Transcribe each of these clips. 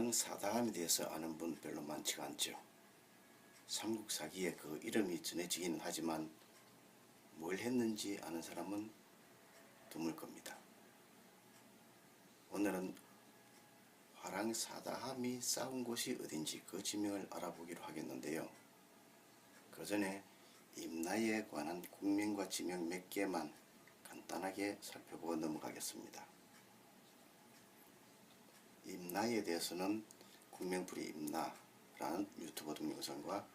화랑 사다함에 대해서 아는 분 별로 많지가 않죠. 삼국사기에 그 이름이 전해지기는 하지만 뭘 했는지 아는 사람은 드물 겁니다. 오늘은 화랑 사다함이 싸운 곳이 어딘지 그 지명을 알아보기로 하겠는데요. 그 전에 임나에 관한 국명과 지명 몇 개만 간단하게 살펴보고 넘어가겠습니다. 임나에 대해서는 국명풀이 임나라는 유튜브 동영상과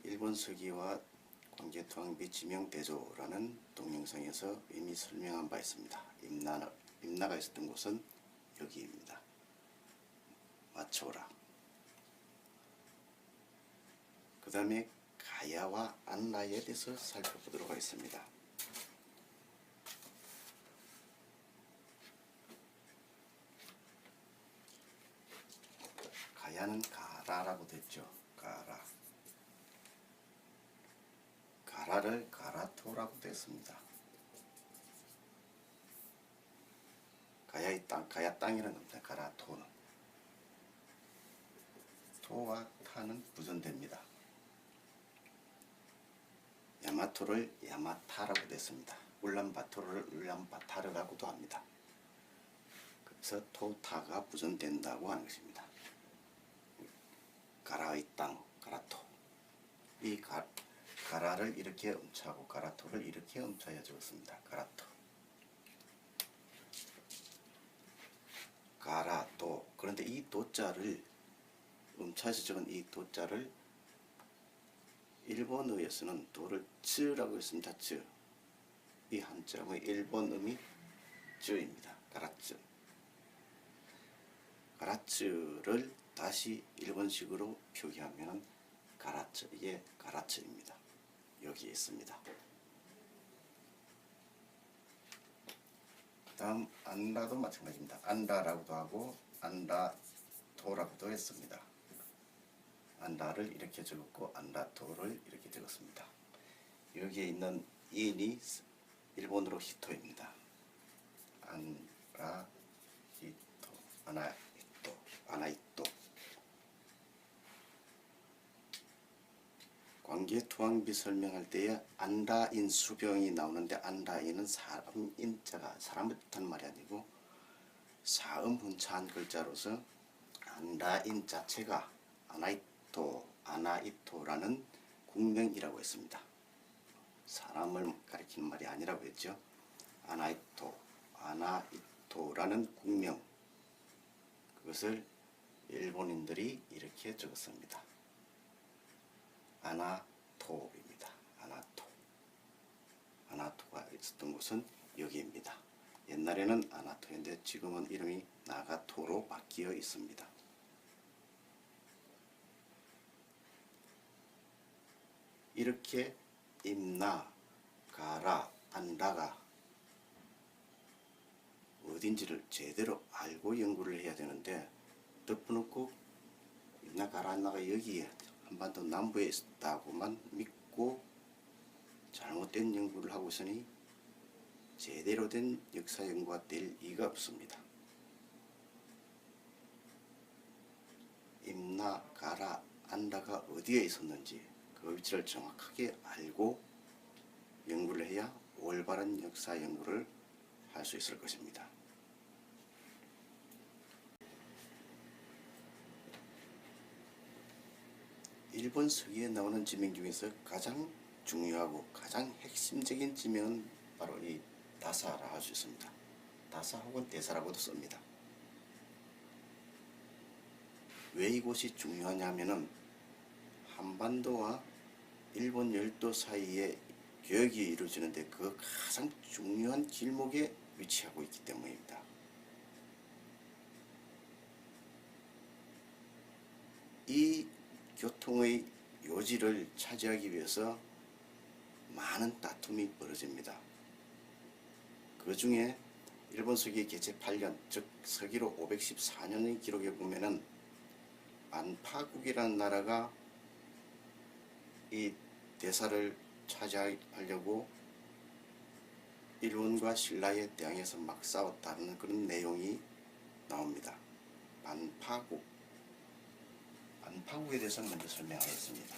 일본 서기와 관계토항 및 지명대조라는 동영상에서 이미 설명한 바 있습니다. 임나가 있었던 곳은 여기입니다. 마초라. 그 다음에 가야와 안라에 대해서 살펴보도록 하겠습니다. 가야는 가라라고 됐죠. 가라. 가라를 가라토라고 됐습니다. 가야의 땅, 가야 땅이라는 겁니다. 가라토는. 토와 타는 부전됩니다. 야마토를 야마타라고 됐습니다. 울란바토를 울란바타르라고도 합니다. 그래서 토타가 부전된다고 하는 것입니다. 가라의 땅, 가라토. 이 가라를 이렇게 음차하고 가라토를 이렇게 음차해 적었습니다. 가라토. 가라토. 그런데 이 도자를 음차해서 적은 이 도자를 일본어에서는 도를 쯔라고 했습니다. 쯔. 이 한자의 일본음이 쯔입니다. 가라쯔. 가라쯔를 다시 일본식으로 표기하면 가라쯔. 이게 가라쯔입니다. 여기에 있습니다. 다음 안라도 마찬가지입니다. 안라라고도 하고 안라토라고도 했습니다. 안라를 이렇게 적었고 안라토를 이렇게 적었습니다. 여기에 있는 인이 일본어로 히토입니다. 안라 히토, 아나이토. 관계토항비 설명할 때에 안라인 수병이 나오는데 안라인은 사람인자가 사람을 뜻하는 말이 아니고 사음 훈차한 글자로서 안라인 자체가 아나이토라는 국명이라고 했습니다. 사람을 가리키는 말이 아니라고 했죠. 아나이토라는 국명. 그것을 일본인들이 이렇게 적었습니다. 아나토입니다. 아나토가 있었던 곳은 여기입니다. 옛날에는 아나토인데 지금은 이름이 나가토로 바뀌어 있습니다. 이렇게 임나, 가라, 안라가 어딘지를 제대로 알고 연구를 해야 되는데 덮어놓고 임나, 가라, 안라가 여기에 한반도 남부에 있다고만 믿고 잘못된 연구를 하고 있으니 제대로 된 역사 연구가 될 리가 없습니다. 임나, 가라, 안라가 어디에 있었는지 그 위치를 정확하게 알고 연구를 해야 올바른 역사 연구를 할 수 있을 것입니다. 일본 서기에 나오는 지명 중에서 가장 중요하고 가장 핵심적인 지명은 바로 이 다사라 할 수 있습니다. 다사 혹은 대사라고도 씁니다. 왜 이곳이 중요하냐면은 한반도와 일본 열도 사이에 교역이 이루어지는데 그 가장 중요한 길목에 위치하고 있기 때문입니다. 이 교통의 요지를 차지하기 위해서 많은 다툼이 벌어집니다. 그 중에 일본 서기 개체 8년, 즉 서기로 514년의 기록에 보면은 안파국이라는 나라가 이 대사를 차지하려고 일본과 신라의 땅에서 막 싸웠다는 그런 내용이 나옵니다. 반파국에 대해서 먼저 설명하겠습니다.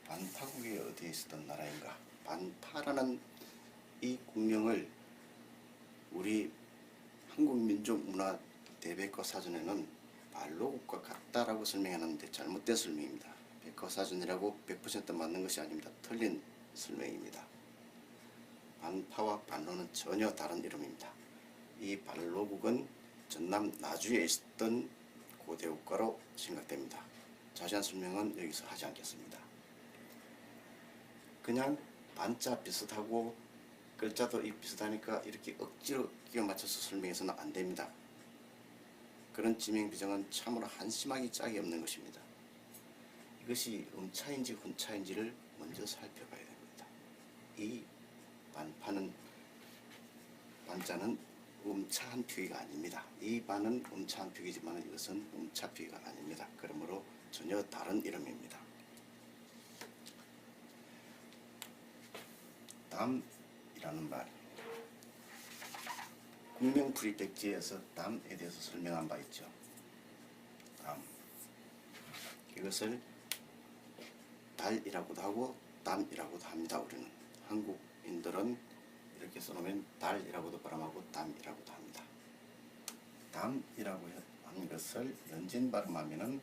반파국이 어디에 있었던 나라인가? 반파라는 이 국명을 우리 한국민족문화 대백과사전에는 발로국과 같다라고 설명하는데 잘못된 설명입니다. 백과사전이라고 100% 맞는 것이 아닙니다. 틀린 설명입니다. 반파와 반로는 전혀 다른 이름입니다. 이 발로국은 전남 나주에 있었던 고대 국가로 생각됩니다. 자세한 설명은 여기서 하지 않겠습니다. 그냥 반자 비슷하고 글자도 비슷하니까 이렇게 억지로 끼워 맞춰서 설명해서는 안 됩니다. 그런 지명 비정은 참으로 한심하기 짝이 없는 것입니다. 이것이 음차인지 훈차인지를 먼저 살펴봐야 됩니다. 이 반자는 음차한 표기가 아닙니다. 이 반은 음차한 표기지만 이것은 음차 표기가 아닙니다. 그러므로 전혀 다른 이름입니다. 담이라는 말, 국명풀이백지에서 담에 대해서 설명한 바 있죠. 담, 이것을 달이라고도 하고 담이라고도 합니다. 우리는 한국인들은 이렇게 써놓으면 달이라고도 발음하고 담이라고도 합니다. 담이라고 하는 것을 연진 발음하면은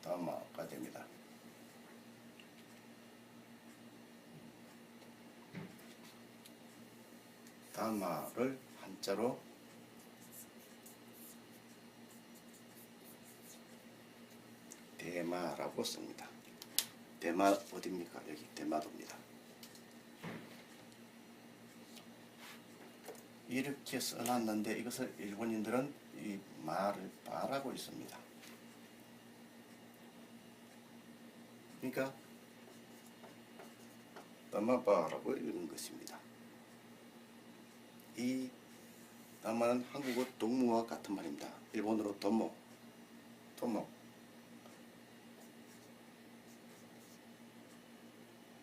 담아가 됩니다. 담아를 한자로 대마라고 씁니다. 대마 어디입니까? 여기 대마도입니다. 이렇게 써놨는데 이것을 일본인들은 이 말을 바라고 있습니다. 그러니까 담마바라고 읽는 것입니다. 이 담마는 한국어 동무와 같은 말입니다. 일본어로 도모,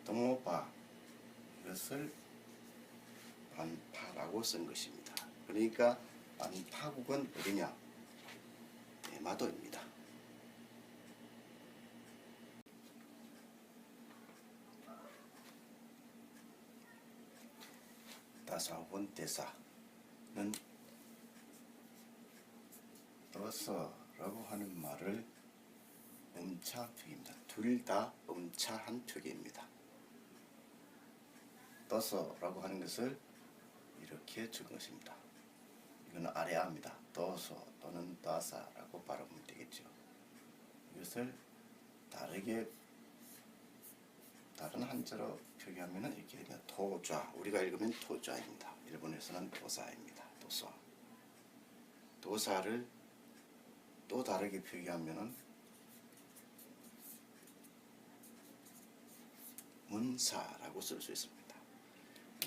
도모바, 이것을 반파라고 쓴 것입니다. 그러니까 반파국은 어디냐? 대마도입니다. 다사 혹은 대사는 떠서라고 하는 말을 음차 표기입니다. 둘 다 음차한 표기입니다. 떠서라고 하는 것을 이렇게 적은 것입니다. 이거는 아래아입니다. 떠서 또는 떠사라고 발음하면 되겠죠. 이것을 다른 한자로 표기하면 이렇게 되면 도좌, 우리가 읽으면 도좌입니다. 일본에서는 도사입니다. 도사를 또 다르게 표기하면 문사라고 쓸 수 있습니다.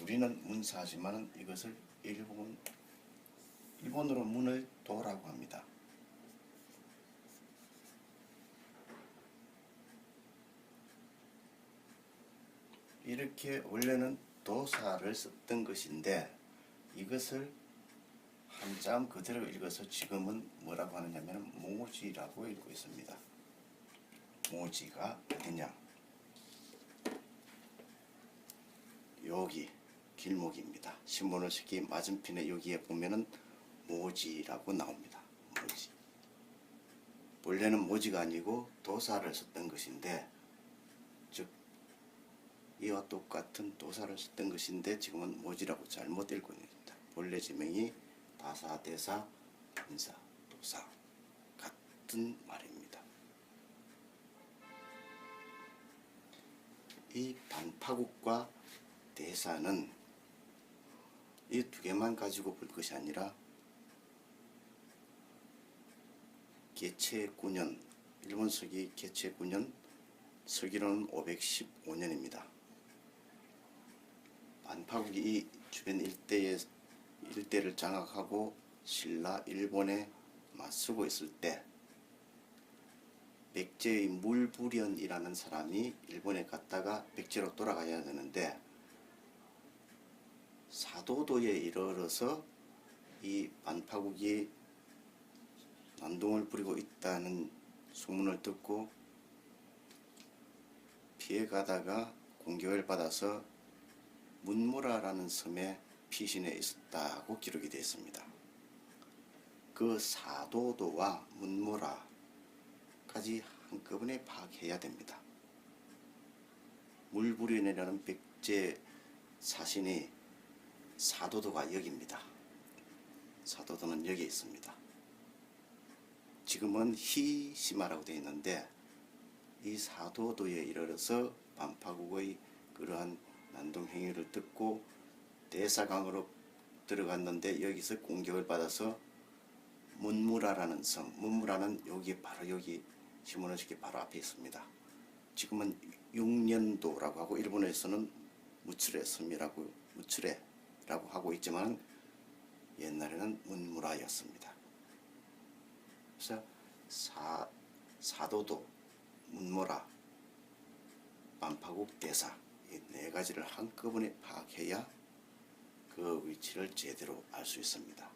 우리는 문사지만 이것을 일본어로 문을 도라고 합니다. 이렇게 원래는 도사를 썼던 것인데 이것을 한자음 그대로 읽어서 지금은 뭐라고 하느냐면 모지라고 읽고 있습니다. 모지가 어디냐? 여기 길목입니다. 신문을 새기 맞은편에 여기에 보면은 모지라고 나옵니다. 모지. 원래는 모지가 아니고 도사를 썼던 것인데, 즉 이와 똑같은 도사를 썼던 것인데 지금은 모지라고 잘못 읽고 있습니다. 본래 지명이 다사, 대사, 인사, 도사 같은 말입니다. 이 반파국과 대사는 이 두 개만 가지고 볼 것이 아니라 개체 9년, 일본 서기 개체 9년, 서기로는 515년입니다. 반파국이 이 주변 일대를 장악하고 신라 일본에 맞서고 있을 때 백제의 물부련이라는 사람이 일본에 갔다가 백제로 돌아가야 되는데 사도도에 이르러서 이 반파국이 난동을 부리고 있다는 소문을 듣고 피해가다가 공격을 받아서 문무라라는 섬에 피신해 있었다고 기록이 되어 있습니다. 그 사도도와 문무라까지 한꺼번에 파악해야 됩니다. 물부리내라는 백제 사신이 사도도가 여기입니다. 사도도는 여기에 있습니다. 지금은 히시마라고 되어 있는데 이 사도도에 이르러서 반파국의 그러한 난동 행위를 듣고 대사강으로 들어갔는데 여기서 공격을 받아서 문무라라는 섬, 문무라는 여기 바로 여기 시모노시키 바로 앞에 있습니다. 지금은 육년도라고 하고 일본에서는 무츠레 섬이라고 무츠레라고 하고 있지만 옛날에는 문무라였습니다. 그래서 사도도, 문무라, 반파국 대사 이 네 가지를 한꺼번에 파악해야 그 위치를 제대로 알 수 있습니다.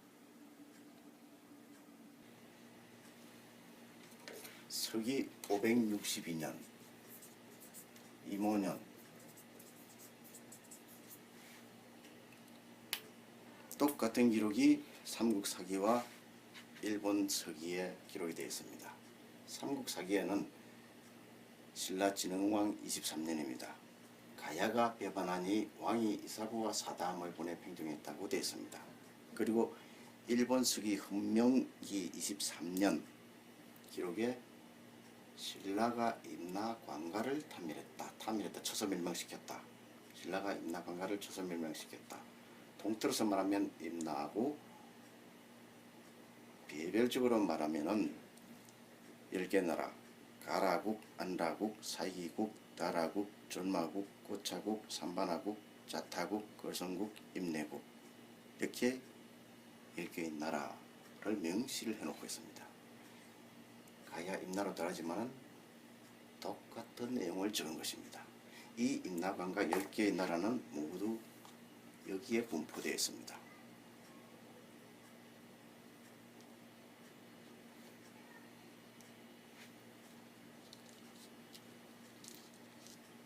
서기 562년 이모년 똑같은 기록이 삼국사기와 일본 서기에 기록이 되어 있습니다. 삼국사기에는 신라진흥왕 23년입니다. 가야가 배반하니 왕이 이사구와 사다함을 보내 평정했다고 되어 있습니다. 그리고 일본 서기 훈명기 23년 기록에 신라가 임나 관가를 탐멸했다. 쳐서 멸망시켰다. 신라가 임나 관가를 쳐서 멸망시켰다. 통틀어서 말하면 임나하고 개별적으로 말하면은 10개 나라 가라국, 안라국, 사이국, 다라국, 전마국, 고차국, 삼반하국, 자타국, 거성국, 임내국 이렇게 10개의 나라를 명시를 해놓고 있습니다. 가야 임나로 따르지만은 똑같은 내용을 적은 것입니다. 이 임나관과 10개의 나라는 모두 여기에 분포되어 있습니다.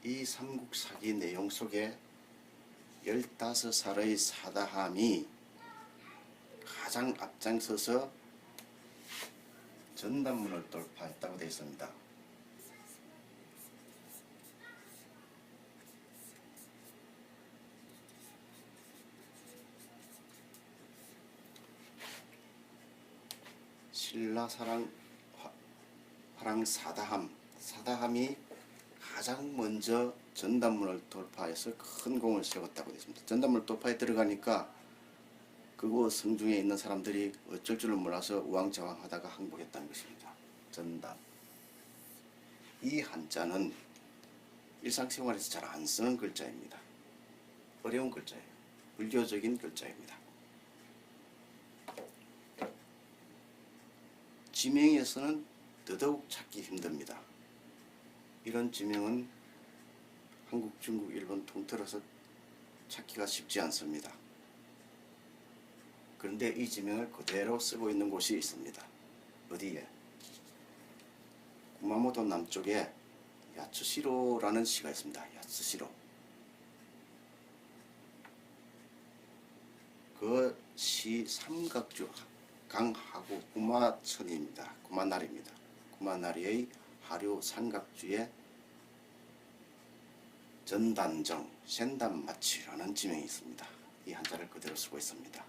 이 삼국사기 내용 속에 15살의 사다함이 가장 앞장서서 전단문을 돌파했다고 되어 있습니다. 신라사랑 화랑 사다함이 가장 먼저 전단문을 돌파해서 큰 공을 세웠다고 되어 있습니다. 전단문을 돌파에 들어가니까 그곳 성중에 있는 사람들이 어쩔 줄을 몰라서 우왕좌왕하다가 항복했다는 것입니다. 전단. 이 한자는 일상생활에서 잘 안 쓰는 글자입니다. 어려운 글자예요. 불교적인 글자입니다. 지명에서는 더더욱 찾기 힘듭니다. 이런 지명은 한국, 중국, 일본 통틀어서 찾기가 쉽지 않습니다. 그런데 이 지명을 그대로 쓰고 있는 곳이 있습니다. 어디에? 구마모토 남쪽에 야츠시로라는 시가 있습니다. 야츠시로. 그 시 삼각주 강하고 구마천입니다. 구마나리입니다. 구마나리의 하류 삼각주에 전단정, 센단마치라는 지명이 있습니다. 이 한자를 그대로 쓰고 있습니다.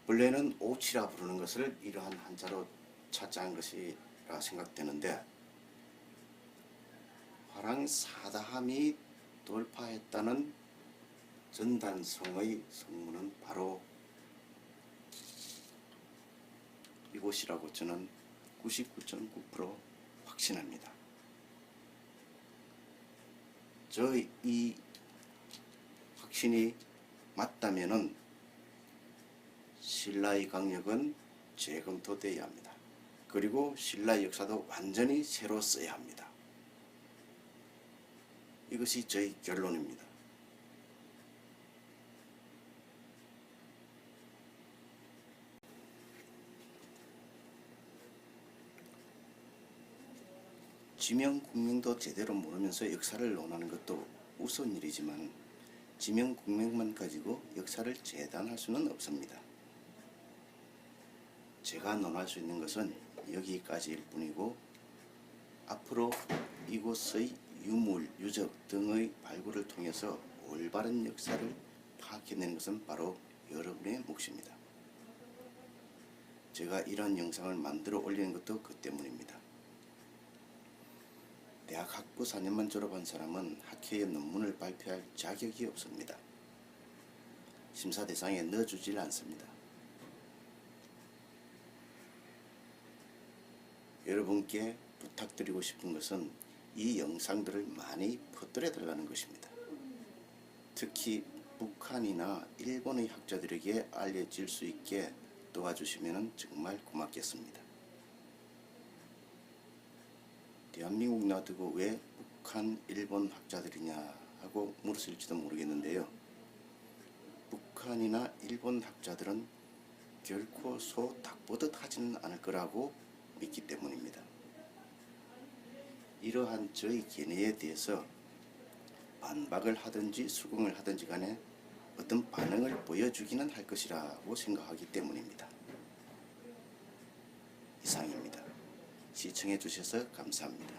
원래는 오치라 부르는 것을 이러한 한자로 차자한 것이라 생각되는데 화랑 사다함이 돌파했다는 전단성의 성문은 바로 이곳이라고 저는 99.9% 확신합니다. 저의 이 확신이 맞다면은 신라의 강력은 재검토되어야 합니다. 그리고 신라의 역사도 완전히 새로 써야 합니다. 이것이 저의 결론입니다. 지명 국명도 제대로 모르면서 역사를 논하는 것도 우스운 일이지만 지명 국명만 가지고 역사를 재단할 수는 없습니다. 제가 논할 수 있는 것은 여기까지일 뿐이고 앞으로 이곳의 유물, 유적 등의 발굴을 통해서 올바른 역사를 파악해내는 것은 바로 여러분의 몫입니다. 제가 이런 영상을 만들어 올리는 것도 그 때문입니다. 대학 학부 4년만 졸업한 사람은 학회에 논문을 발표할 자격이 없습니다. 심사 대상에 넣어주질 않습니다. 여러분께 부탁드리고 싶은 것은 이 영상들을 많이 퍼뜨려 달라는 것입니다. 특히 북한이나 일본의 학자들에게 알려질 수 있게 도와주시면 정말 고맙겠습니다. 대한민국 놔두고 왜 북한, 일본 학자들이냐 하고 물으실지도 모르겠는데요. 북한이나 일본 학자들은 결코 소 닭보듯 하지는 않을 거라고 믿기 때문입니다. 이러한 저희 견해에 대해서 반박을 하든지 수긍을 하든지 간에 어떤 반응을 보여주기는 할 것이라고 생각하기 때문입니다. 이상입니다. 시청해 주셔서 감사합니다.